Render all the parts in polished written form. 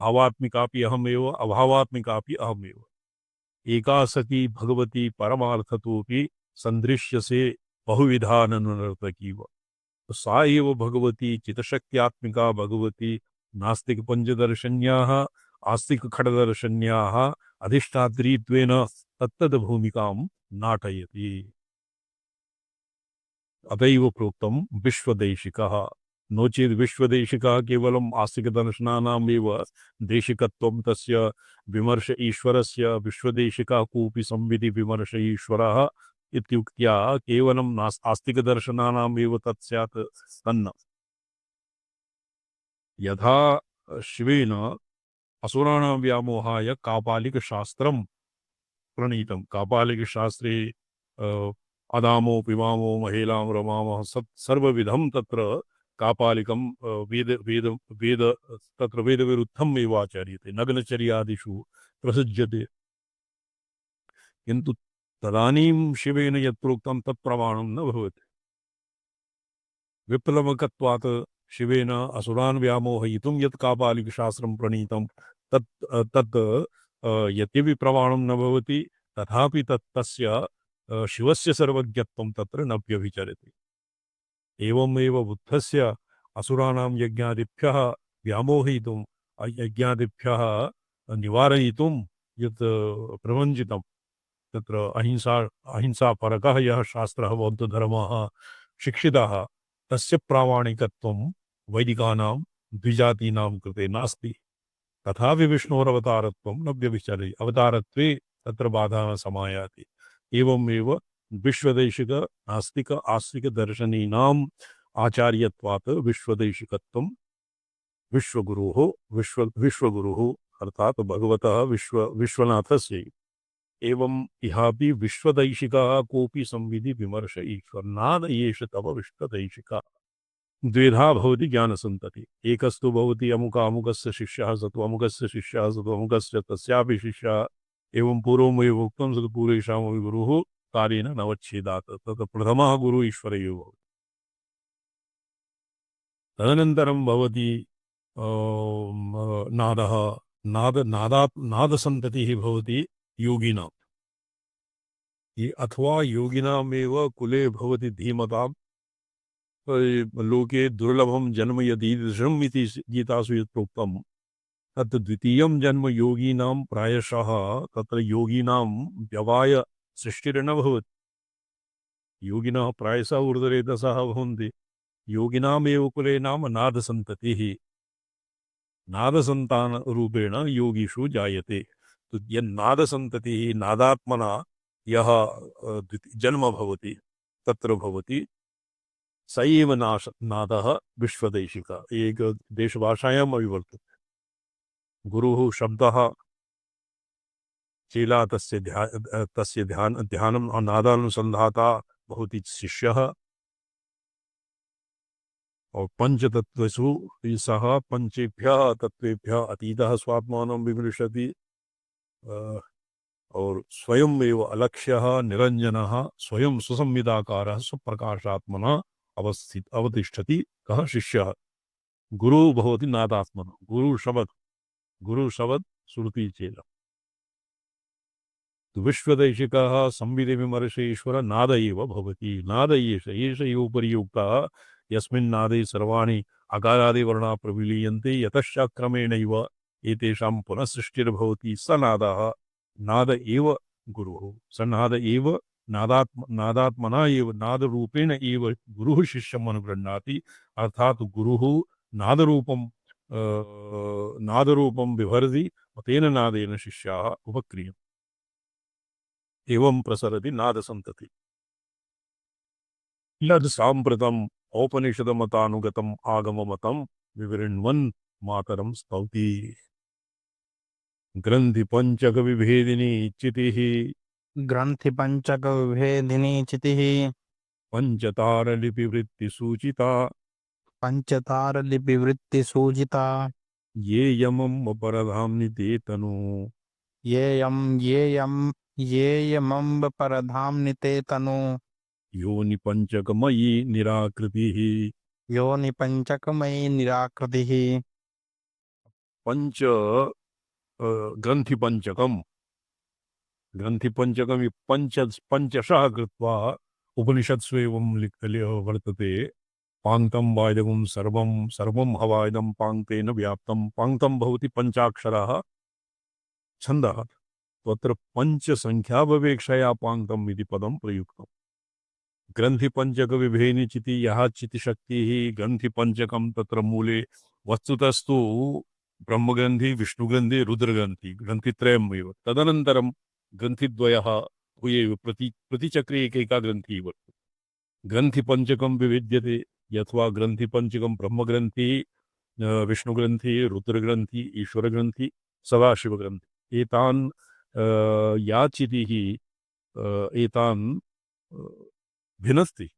भावात्मिकापि अहमेव अभावात्मिकापि अहमेव। एका सती भगवती परमार्थतोपि संदृश्यसे बहुविधाननर्तकीव। तो सा एव भगवती चितशक्त्यात्मिका भगवती नास्तिक पंचदर्शन्याः आस्तिक खडदर्शन्याः अधिष्ठात्रीत्वेन तत्तद् भूमिकां नाटयति। अतएव प्रोक्तं विश्वदेशिकः। नो चेत् विश्वदेशिकः केवलम् आस्तिकदर्शनानामेव देशिकत्वं तस्य विमर्श ईश्वरस्य विश्वदेशिकः कोऽपि संविधि विमर्श ईश्वरः इत्युक्त्या केवलं आस्तिकदर्शनानामेव तत् स्यात् तन्न। यथा शिवेन असुराणां व्यामोहाय कापालिकशास्त्रं प्रणीतं। कापालिकशास्त्रे अदामो पिबामो महिलां रमामः सर्वविधं तत्र कापालिकं वेद वेद वेद तत्र वेदविरुद्धम् एव आचर्यते, नग्नचर्यादिषु प्रसज्यते। किन्तु तदानीं शिवेन यत् प्रोक्तं तत् प्रमाणं न भवति। विप्लवकत्वात् शिवेन असुरान् व्यामोहयितुं यत् कापालिकशास्त्रं प्रणीतं तत् तत् यद्यपि प्रमाणं न भवति तथापि तस्य शिवस्य सर्वज्ञत्वं तत्र न व्यभिचरति। एवमेव बुद्धस्य असुराणां यज्ञादिभ्यः व्यामोहयितुं यज्ञादिभ्यः निवारयितुं यत् प्रवञ्चितं तत्र अहिंसापरकः यः शास्त्रः बौद्धधर्मः शिक्षितः तस्य प्रामाणिकत्वं वैदिकानां द्विजातीनां कृते नास्ति। तथापि विष्णोरवतारत्वं न व्यभिचरति, अवतारत्वे तत्र बाधा न समायाति। एवमेव विश्वदेशिक नास्तिक आस्तिक दर्शनीनाम् आचार्यत्वात् विश्वदेशिकत्वं विश्वगुरुः अर्थात भगवतः विश्वनाथस्य। एवं इहापि विश्वदैशिकः कोऽपि संविधि विमर्श ईश्वर नाद एष तव विश्वदैशिकः। द्विधा भवति ज्ञानसन्ततिः। एकस्तु भवति अमुकामुकस्य शिष्यः स तु अमुकस्य शिष्यः स तु अमुकस्य तस्यापि शिष्यः। एवं पूर्वमेव उक्तं स तु पूर्वेषामपि गुरुः कार्येन नवच्छेदात्। तत्र प्रथमः गुरुः ईश्वर एव भवति। तदनन्तरं भवति नादः। नादसन्ततिः भवति योगिनाम्। अथवा योगिनामेव कुले भवति धीमतां लोके दुर्लभं जन्म यदीदृशम् इति गीतासु यत् प्रोक्तं तत् द्वितीयं जन्म योगिनां प्रायशः तत्र योगिनां व्यवाय सृष्टिर्न भवति। योगिनः प्रायशः ऊर्ध्वरेतसः भवन्ति। योगिनामेव कुले नाम नादसन्ततिः। नादसन्तानरूपेण योगीषु जायते। तो यन्नादसन्ततिः नादात्मना यः जन्म भवति तत्र भवति स एव नादः विश्वदेशिकः। एक देशभाषायाम् अविवर्तते। गुरुः शब्दः चेला तस्य ध्यानं नादानुसन्धाता भवति शिष्यः। और पंचतत्त्वेषु सः पंचेभ्यः तत्त्वेभ्यः अतीतः स्वात्मानं विमृशति। और स्वयं एव अलक्ष्यः निरञ्जनः स्वयं सुसंविदाकारः स्वप्रकाशात्मना अवतिष्ठति। कः शिष्यः। गुरु भवति नादात्मनः। गुरु शब्द श्रुति चेला। तो विश्वदैशिकः संविधि विमर्श ईश्वर नाद एव भवति। नाद एष उपरि उक्तः यस्मिन् नादे सर्वाणि अकारादि वर्णाः प्रविलीयन्ते यतश्चक्रमेणैव एतेषां पुनः सृष्टिर्भवति स नादः। नाद एव गुरुः। स नाद एव नादात्मना एव नादरूपेण एव गुरुः शिष्यम् अनुगृह्णाति। अर्थात गुरुः नादरूपं बिभर्ति तेन नादेन शिष्याः उपक्रियन्ते। एवं प्रसरति नादसन्ततिः। यद् साम्प्रतम् औपनिषदमतानुगतम् आगममतं विवृण्वन् मातरं स्तौति। ग्रन्थि पंचक विभेदिनी चितिः ग्रंथि पंचक विभेदिनी चितिः पंचतार लिपि वृत्ति सूचिता पंचतार लिपि वृत्ति सूजिता ये यमं परधाम्नि ते तनु ये यमं परधाम्नि ते तनु योनि पंचकमयी निराकृतिः। योनि पंचकमयी निराकृतिः। पंच ग्रंथिपंचकम ग्रंथिपंचकम पंचशः कृत्वा उपनिषत्सु एवं वर्तते। पांगतम वायदगम सर्वम सर्वम हवायदम पांगतेन व्याप्तम पांगतम भवति पंचाक्षरः छन्दः तत्र पंचसंख्यावपेक्षया पांगतम इति पदं प्रयुक्तम्। ग्रंथिपंचक विभेनि चिति यः चितिशक्तिः ग्रंथिपंचकं तत्र मूले वस्तुतस्तु ब्रह्मग्रंथि विष्णुग्रंथि रुद्रग्रंथि ग्रंथित्रयमेव तदनन्तरं ग्रंथिद्वयः भूयैव प्रतिचक्रे एकैका ग्रन्थिः वर्तते। ग्रंथिपंचकं विविद्यते यथवा ग्रंथिपंचकं ब्रह्मग्रंथि विष्णुग्रंथि रुद्रग्रंथि ईश्वरग्रंथि सदाशिवग्रंथि एतान् या चितिः एतान् भिन्नस्ति।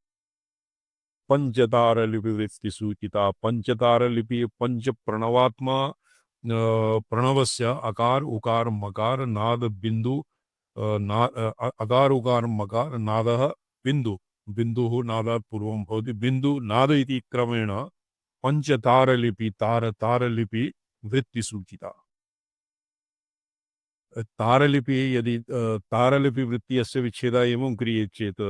पंचतारलिपिवृत्ति सूचिता पंचतारलिपि पंच प्रणवात्मा प्रणवस्य अकार उकार मकार नाद बिंदु अकार उकार मकार नादः बिंदु बिंदुः नादात् पूर्वं भवति बिंदु नाद इति क्रमेण पंचतारलिपि तारलिपि वृत्ति सूचिता। तारलिपि यदि तारलिपि वृत्ति अस्य विच्छेदः एवं क्रियते चेत्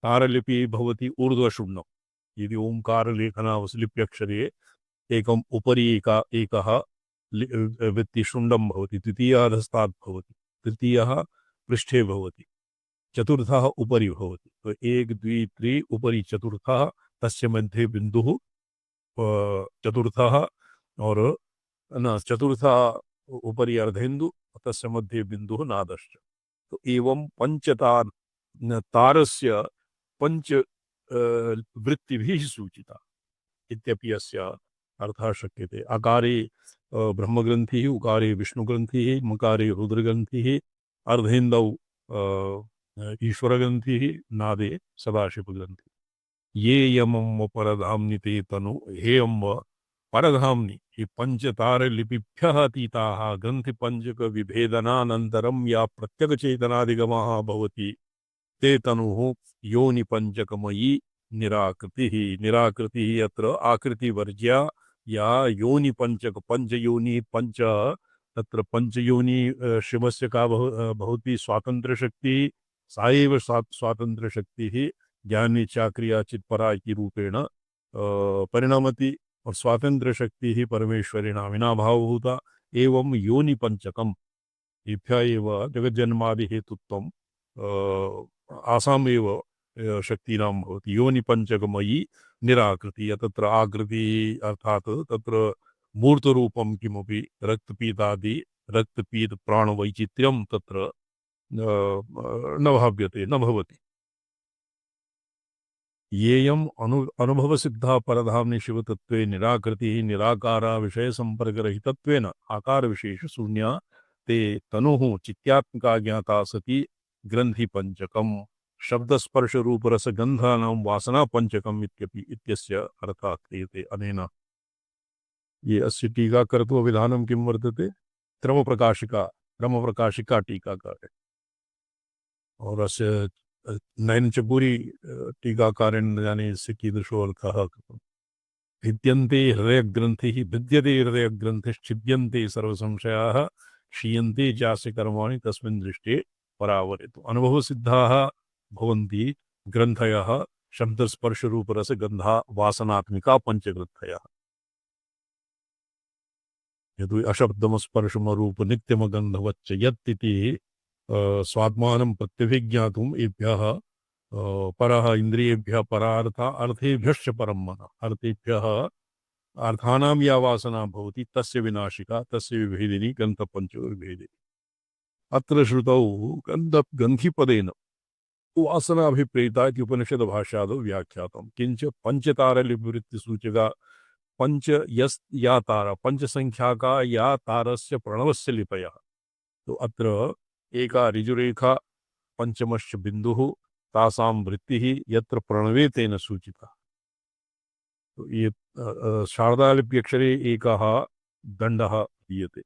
तारलिपि भवति ऊर्ध्वशून्यम्। यदि ओंकार लेखनावसलिप्यक्षरे एकम् उपरि एकः वृत्तिशुण्डं भवति द्वितीयः अधस्तात् भवति तृतीयः पृष्ठे भवति चतुर्थः उपरि भवति तो 1 2 3 उपरि चतुर्थः तस्य मध्ये बिन्दुः चतुर्थः और न चतुर्थः उपरि अर्धेन्दु तस्य मध्ये बिन्दुः नादश्च। तो एवं पंचतार तारस्य पंच वृत्तिभिः सूचिता इत्यपि अस्य अर्थः शक्यते। आकारे ब्रह्मग्रन्थिः उकारे विष्णुग्रन्थिः मकारे रुद्रग्रन्थिः अर्धेन्दौ ईश्वरग्रन्थिः नादे सदाशिवग्रन्थिः। ये यमं परधाम्नि ते तनु हे अम्ब परधाम्नि ये पंचतारलिपिभ्यः अतीताः ग्रन्थिपञ्चक विभेदनानन्तरं या प्रत्यगचेतनादिगमः भवति ते तनुः योनिपञ्चकमयी निराकृतिः। निराकृतिः अत्र आकृतिवर्ज्या या योनिपञ्चक पंचयोनि पंच तत्र पंचयोनि शिवस्य का भवति स्वातन्त्र्यशक्तिः सा एव स्वातन्त्र्यशक्तिः ज्ञाने चाक्रिया चित्परा इति रूपेण परिणमति और स्वातन्त्र्यशक्तिः परमेश्वरेण अविनाभावभूता। एवं योनिपञ्चकम् इभ्य एव जगज्जन्मादि हेतुत्वम् आसामेव शक्तीनां भवति। योनिपञ्चकमयी निराकृति तत्र आकृति अर्थात् तत्र मूर्तरूपं किमपि रक्तपीतादि रक्तपीत प्राणवैचित्र्यं तत्र न भाव्यते न भवति। येयम् अनुभवसिद्धा परधाम्नि शिवतत्त्वे निराकृतिः निराकारा विषयसम्पर्करहितत्वेन आकारविशेषशून्या ते तनुः चित्यात्मिका ज्ञाता सती ग्रन्थिपञ्चकम् शब्दस्पर्शरूपरसगन्धानां वासनापञ्चकम् इत्यपि इत्यस्य अर्थः क्रियते अनेन। ये अस्य टीकाकर्तुः विधानं किं वर्तते क्रमप्रकाशिका टीकाकार और अस्य नयनचपूरी टीकाकारेण जाने इससे कीदृशो अर्थः कृतः। भिद्यन्ते हृदयग्रन्थिः भिद्यते हृदयग्रन्थिश्छिद्यन्ते सर्वसंशयाः क्षीयन्ते चास्य कर्माणि तस्मिन् दृष्टे परावरेतु। अनुभवसिद्धाः भवन्ति ग्रन्थयः शब्दस्पर्शरूपरसगन्धा वासनात्मिका पंचग्रन्थयः। यदि अशब्दमस्पर्शमरूप नित्यमगन्धवच्च यत्तिति स्वात्मानं प्रत्यभिज्ञातुम् एभ्यः परः इन्द्रियेभ्यः परार्था अर्थेभ्यश्च परं मनः अर्थेभ्यः अर्थानां या वासना भवति तस्य विनाशिका तस्य विभेदिनी ग्रन्थपञ्चविभेदिनी। अत्र श्रुतौ ग्रन्थिपदेन वासनाभिप्रेता इति उपनिषद्भाष्यादौ व्याख्यातं। किञ्च पंचतारलिपिवृत्तिसूचिका पंच या तारा पंचसंख्याका या तारस्य प्रणवस्य लिपयः। तो अत्र एका ऋजुरेखा पंचमश्च बिन्दुः तासां वृत्तिः यत्र प्रणवे तेन सूचिता। तो ये शारदालिप्यक्षरे एकः दण्डः दीयते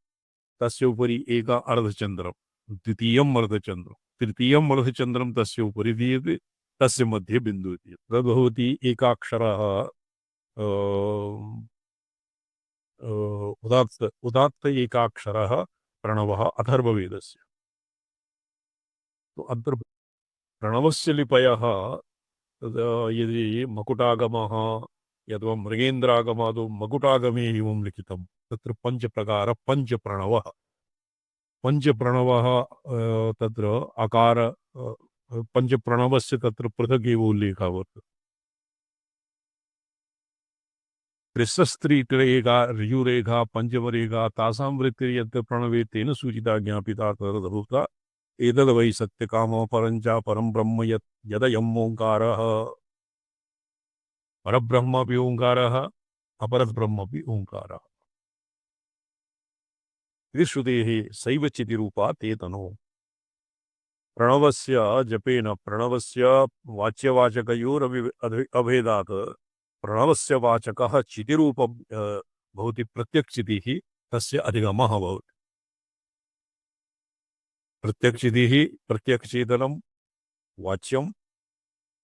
तस्य उपरि एकः अर्धचन्द्रं द्वितीयम् अर्धचन्द्रं तृतीयम् अर्धचन्द्रं तस्य उपरि दीयते तस्य मध्ये बिन्दुः दीयते। तद्भवति एकाक्षरः उदात्त एकाक्षरः प्रणवः अथर्ववेदस्य। तो अत्र प्रणवस्य लिपयः यदि मकुटागमः यद्वा मृगेन्द्रागमादौ मकुटागमे एवं लिखितं तत्र पञ्चप्रकारः पञ्चप्रणवः पञ्चप्रणवः तत्र अकार पञ्चप्रणवस्य तत्र पृथगेव उल्लेखः वर्तते। त्रिस्स्त्रीरेखा ऋजुरेखा पञ्चमरेखा तासां वृत्तिर्यत्र प्रणवे तेन सूचिता ज्ञापिता तदभूता एतद् वै सत्यकामः परञ्च परं ब्रह्म यदयम् ओङ्कारः परब्रह्मपि ओङ्कारः अपरब्रह्मपि ओङ्कारः इति श्रुतेः सैव चितिरूपा ते तनो प्रणवस्य जपेन प्रणवस्य वाच्यवाचकयोरभेदात् प्रणवस्य वाचकः चितिरूपं भवति प्रत्यक्षचितिः तस्य अधिगमः भवति। प्रत्यक्षचितिः प्रत्यक्षचेतनं वाच्यं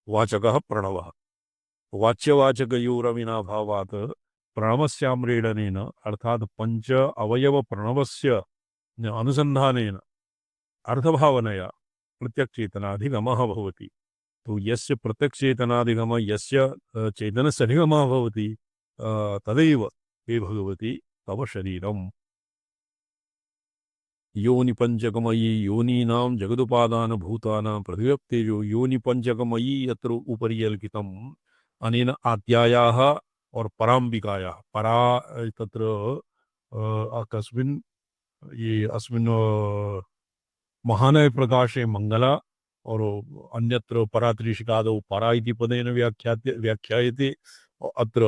वाचकः प्रणवः वाच्यवाचकयोरविनाभावात् प्रणवस्याम्रेडनेन अर्थात् पंच अवयव प्रणवस्य अनुसंधानेन अर्थभावनया प्रत्यक्षचेतनाधिगमः भवति। तो यस्य प्रत्यक्षचेतनाधिगमः यस्य चैतन्यस्य अधिगमः भवति तदैव हे भगवति तव शरीरम् योनिपञ्चकमयी योनीनां जगदुपादानभूतानां पृथिव्यप्तेजो योनिपञ्चकमयी यत्र उपरि लिखितम् अनेन आद्यायाः और पराम्बिकायाः परा तत्र कस्मिन् ये अस्मिन् महानय प्रकाशे मंगला और अन्यत्र परात्रिशिकादौ परा इति पदेन व्याख्यायते अत्र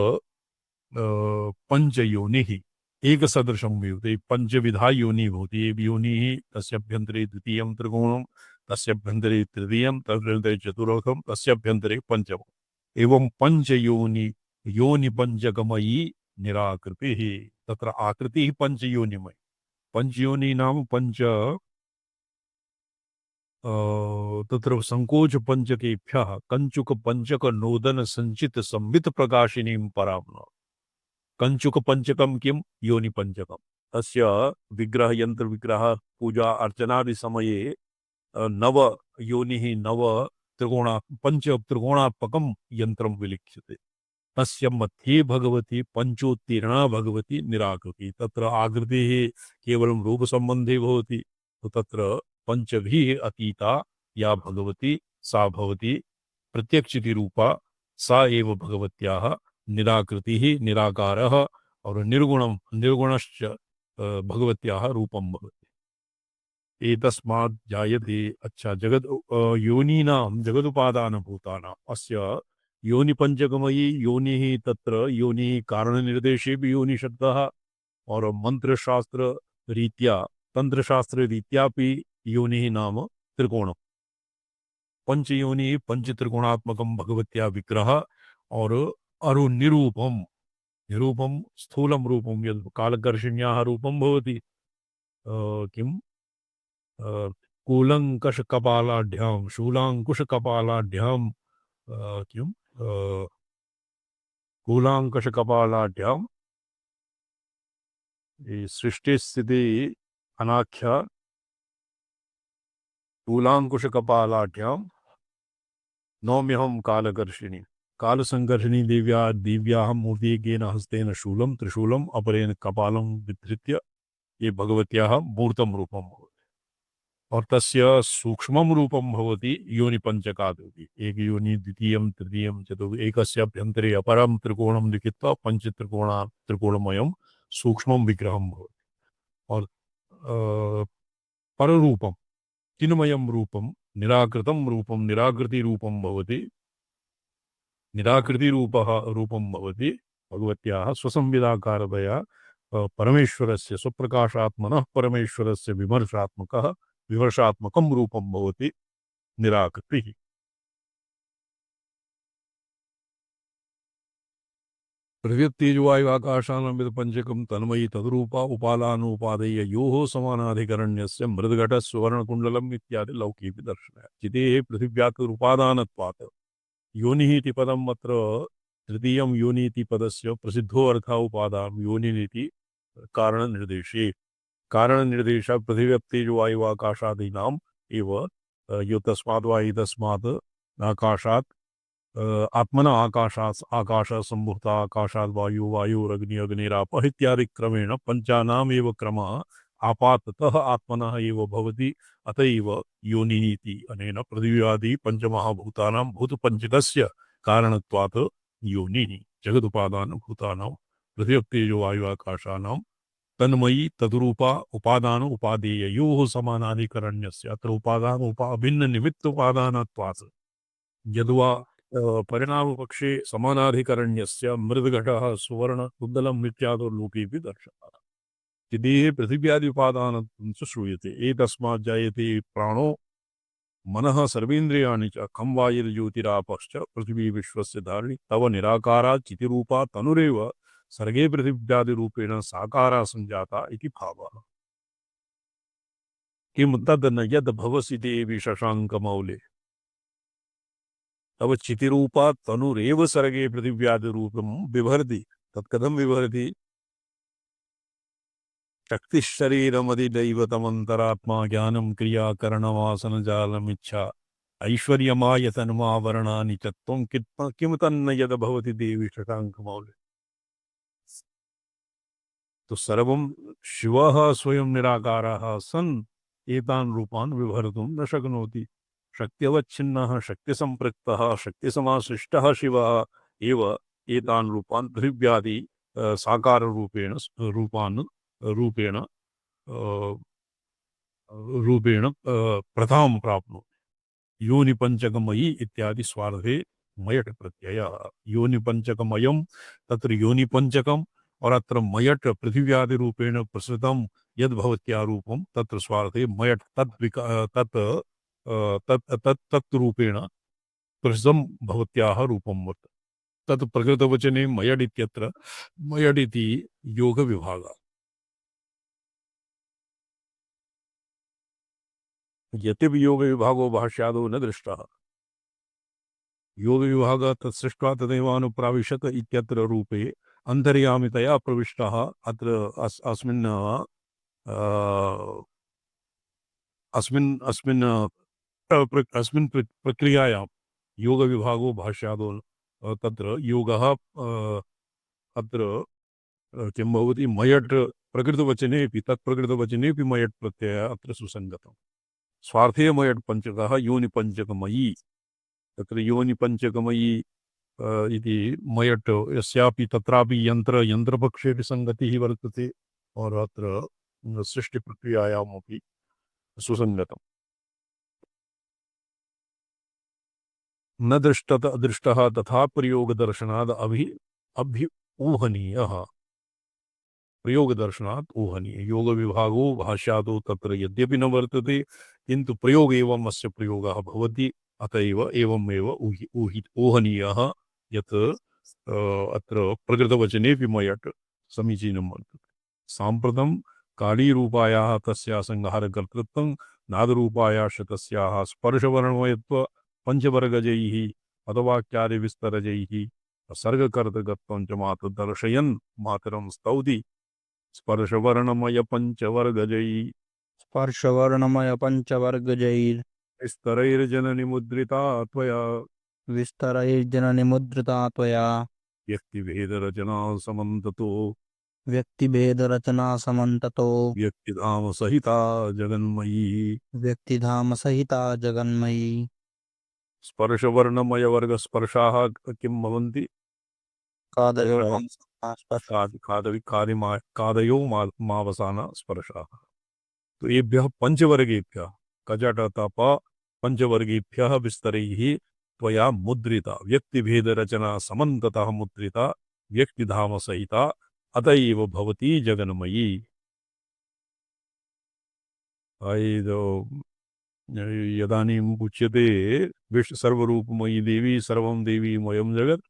पंचयोनिः एकसदृशं विद्यते पंचविधा योनि भवति योनिः तस्याभ्यन्तरे द्वितीयं त्रिकोणं तस्याभ्यन्तरे तृतीयं तदनन्तरे चतुर्थं तस्याभ्यन्तरे पंचमम् एवं पंचयोनि योनि पंचकमयी निराकृतिः तत्र आकृतिः पंचयोनिमयी पंचयोनि नाम पंच तत्र संकोच पंचकेभ्यः कंचुक पंचक नोदन संचित संवित प्रकाशिनीं परां कंचुक पंचकम किम योनि पंचकम तस्य विग्रह यंत्र विग्रह पूजा अर्चनादि समये नव योनिः नव त्रिकोणा पंच त्रिकोणात्मकं यंत्रं विलिख्यते तस्य मध्ये भगवती पंचोत्तीर्णा भगवती निराकृति तत्र आकृतिः केवलं रूप संबंधी भवति तो तत्र पंचभिः अतीता या भगवती सा भवति प्रत्यक्षिति रूपा सा एव भगवत्याः निराकृतिः निराकारः और निर्गुणं निर्गुणश्च भगवत्याः रूपं भवति एतस्मात् जायते अच्छा जगद योनीनां जगदुपादानभूतानाम् अस्य योनिपञ्चकमयी योनिः तत्र योनिः कारणनिर्देशे भी योनि शब्दः और मंत्रशास्त्र रीत्या तंत्रशास्त्र रीत्यापि योनिः नाम त्रिकोणम् पंचयोनि पंचत्रिकोणात्मकं भगवत्या विग्रह और अरु निरूपम निरूपम स्थूलं रूपं यद् कालकर्षण्याः रूपं भवति किं कूलङ्कषकपालाढ्यां शूलाङ्कुशकपालाढ्यां किं कूलाङ्कषकपालाढ्यां सृष्टिस्थिति अनाख्या कूलाङ्कुशकपालाढ्यां नौम्यहं कालकर्षिणी कालसंकर्षिणी दिव्याः मूर्तिकेन हस्तेन शूलं त्रिशूलम् अपरेण कपालं विधृत्य ये भगवत्याः मूर्तं रूपं भवति और तस्य सूक्ष्मं रूपं भवति योनिपञ्चकादपि एक योनि द्वितीयं तृतीयं चतुर्थ एकस्य अभ्यन्तरे अपरं त्रिकोणं लिखित्वा त्रिकोणमयं सूक्ष्मं विग्रहं भवति और पररूपं चिन्मयं रूपं निराकृतं रूपं निराकृतिरूपं भवति निराकृतिरूपः रूपं भवति भगवत्याः स्वसंविदाकारतया परमेश्वरस्य स्वप्रकाशात्मनः परमेश्वरस्य विमर्शात्मकं रूपं भवति निराकृतिः पृथिव्यप्तेजवायुवाकाशानां तन्मयी तद्रूपा उपादानोपादेय योः समानाधिकरण्यस्य मृद्घटस्वर्णकुण्डलम् इत्यादि लौकिक दर्शनाय चितेः पृथिव्यात् उपादानत्वात् योनिः इति पदम् अत्र तृतीयं योनीति पदस्य प्रसिद्धो अर्थः उपादान योनिनिति कारणनिर्देशे कारणनिर्देशः पृथिव्यप्तेजो वायुवाकाशादीनाम् एव यो तस्माद् वा एतस्मात् आकाशात् आत्मना आकाशात् आकाशः सम्भूतः आकाशात् वायु वायुरग्नि अग्निरापः इत्यादि क्रमेण पञ्चानामेव क्रमः आपाततः आत्मनः एव भवति अत एव योनिनीति अनेन पृथिव्यादि पञ्चमहाभूतानां भूतपञ्चकस्य कारणत्वात् योनिः जगदुपादानभूतानां पृथिव्यप्तेजो वायु आकाशानां तन्मयी तद्रूपा उपादान उपादेययोः समानाधिकरण्यस्य अत्र उपादान अभिन्न निमित्त उपादानत्वात् यद्वा परिणामपक्षे समानाधिकरण्यस्य मृद्घटः सुवर्ण कुण्डलम् इत्यादो लोकेऽपि दर्शनः चिदेः पृथिव्यादि उपादानत्वं च श्रूयते एतस्मात् जायते प्राणो मनः सर्वेन्द्रियाणि च खं वायुर्ज्योतिरापश्च पृथिवी विश्वस्य धारिणी तव निराकारात् चितिरूपा तनुरेव सर्गे पृथिव्यादिरूपेण साकारा संजाता इति भावः किं तद् न यद् भवसि देवि शशाङ्कमौले तव चितिरूपा तनुरेव सर्गे पृथिव्यादिरूपं बिभर्ति तत्कथं बिभर्ति शक्तिशरीरमधिदैवतमन्तरात्मा ज्ञानं क्रियाकरणवासनजालमिच्छा ऐश्वर्यमायतन्मावरणानि च त्वं किं तन्न यद् भवति देवि शशाङ्कमौले तो सर्वं शिवः स्वयं निराकारः सन् एतान् रूपान् विभर्तुं न शक्नोति शक्त्यवच्छिन्नः शक्तिसम्पृक्तः शक्तिसमाश्रिष्टः शिवः एव एतान् रूपान् पृथिव्यादि साकाररूपेण रूपेण प्रथां प्राप्नोति योनिपञ्चकमयी इत्यादि स्वार्थे मयट प्रत्ययः योनिपञ्चकमयं तत्र योनिपञ्चकम् और अत्र मयट पृथिव्यादि रूपेण प्रसृतं यद् भवत्या रूपं तत्र स्वार्थे मयट तत् रूपेण प्रसृतं भवत्याः रूपं वर्तते तत् प्रकृतवचने मयड इत्यत्र मयड इति योगविभागः यतिः योगविभागो भाष्यादो न दृष्टः योगविभागः तत्सृष्ट्वा तदेवानुप्राविशत इत्यत्र रूपे अंतर्यामितया प्रविष्टः अत्र अस्मिन् अस्मिन् प्रक्रियायां योगविभागो भाष्यादो तत्र योगः अत्र किं भवति मयट प्रकृतवचनेऽपि तत्प्रकृतवचनेऽपि मयट प्रत्ययः अत्र सुसङ्गतः स्वार्थे मयट पञ्चकः योनिपञ्चकमयी तत्र योनिपञ्चकमयी इति मयट यस्यापि तत्रापि यन्त्रपक्षेऽपि संगतिः वर्तते और अत्र सृष्टिप्रक्रियायामपि सुसङ्गतम् न दृष्टत अदृष्टः तथा प्रयोगदर्शनाद् अभ्यूहनीयः प्रयोगदर्शनात् ऊहनीय योगविभागो भाष्यादो तत्र यद्यपि न वर्तते किन्तु प्रयोग एवम् अस्य प्रयोगः भवति अत एव एवमेव ऊहनीयः यत् अत्र प्रकृतवचनेऽपि मयट समीचीनं वर्तते साम्प्रतं कालीरूपायाः तस्याः संहारकर्तृत्वं नादरूपायाश्च तस्याः स्पर्शवर्णमयत्व पञ्चवर्गजैः पदवाक्यादिविस्तरजैः सर्गकर्तृकत्वं च मातर्दर्शयन् मातरं स्तौति स्पर्शवर्णमय पञ्चवर्गजैः स्पर्शवर्णमय पंचवर्गजैर् स्तरैर्जननि मुद्रिता त्वया विस्तरैर्जननि मुद्रिता त्वया व्यक्तिभेदरचना समन्ततो व्यक्तिभेदरचना समन्ततो व्यक्तिधाम सहिता जगन्मयी व्यक्तिधाम सहिता जगन्मयी स्पर्शवर्णमय वर्ग स्पर्शाः किं भवन्ति कादयो मावसाना स्पर्शाः तो येभ्यः पंचवर्गेभ्यः कजटतप पंचवर्गेभ्यः विस्तरैः त्वया मुद्रिता व्यक्तिभेदरचना समन्ततः मुद्रिता व्यक्तिधाम सहिता अत एव भवती जगन्मयी यदानीम् उच्यते सर्वरूपमयी देवी सर्वं देवीमयं जगत्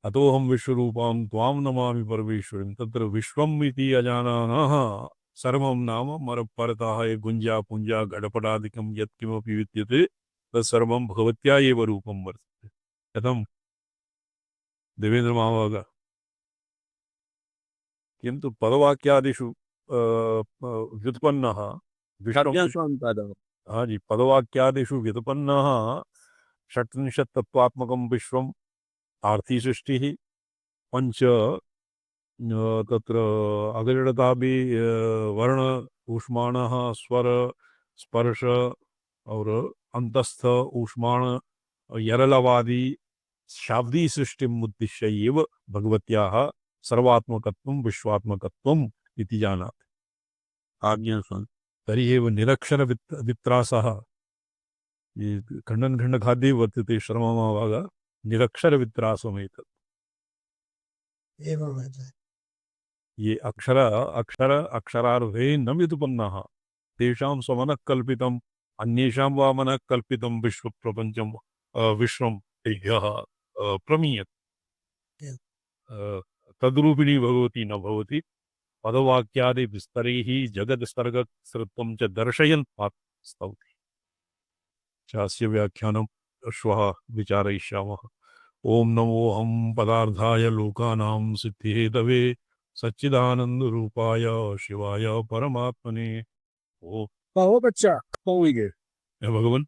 अतोऽहं विश्वरूपां त्वां नमामि परमेश्वरीं तत्र विश्वम् इति अजानानः सर्वं नाम परतः गुञ्जा पुञ्जा घटपटादिकं यत्किमपि विद्यते तत्सर्वं भगवत्या एव रूपं वर्तते कथं देवेंद्र महाभागा। किंतु पदवाक्यादिषु व्युत्पन्नः विश्वं, हाँ जी, पदवाक्यादिषु व्युत्पन्नः षट्त्रिंशत् तत्त्वात्मकं विश्वम् आर्ति सृष्टिः पंच तत्र अगजड़तापि वर्ण ऊष्माणः स्वर स्पर्श और अंतस्थ ऊष्माण यरलवादी शाब्दी सृष्टिम् उद्दिश्य एव भगवत्याः सर्वात्मकत्वं विश्वात्मकत्वम् इति जानाति। आज्ञा स्वामी। तर्हि एव निरक्षर वित्रासः, ये खण्डन खण्ड खाद्ये वर्तते श्रममाभागा निरक्षर वित्रासमेतत्। एवं है। ये अक्षर अक्षर अक्षरार्थे न व्युत्पन्नः तेषां स्वमनः कल्पितम् अन्येषां वा मनः कल्पितं विश्वप्रपञ्चं विश्वं तेभ्यः प्रमीयते। तद्रूपिणी भगवती न भवति। पदवाक्यादि विस्तरैः जगदस्तर्गतृत्वं च दर्शयन् स्तौति। चास्य व्याख्यानं श्वः विचारयिष्यामः। ओम नमो हम पदार्थाय लोकानां सिद्धिहेतवे सच्चिदानंदरूपाय शिवाय परमात्मने। ओ कहो बच्चा कहोगे। हे भगवान,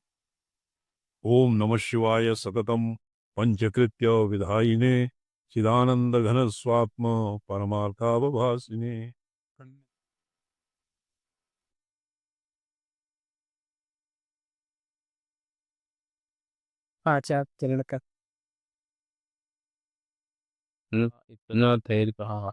ओम नमः शिवाय सततं पंचकृत्य विधायिने चिदानंद घन स्वात्म परमार्थावभासिने। अच्छा चरण का इतना देर कहाँ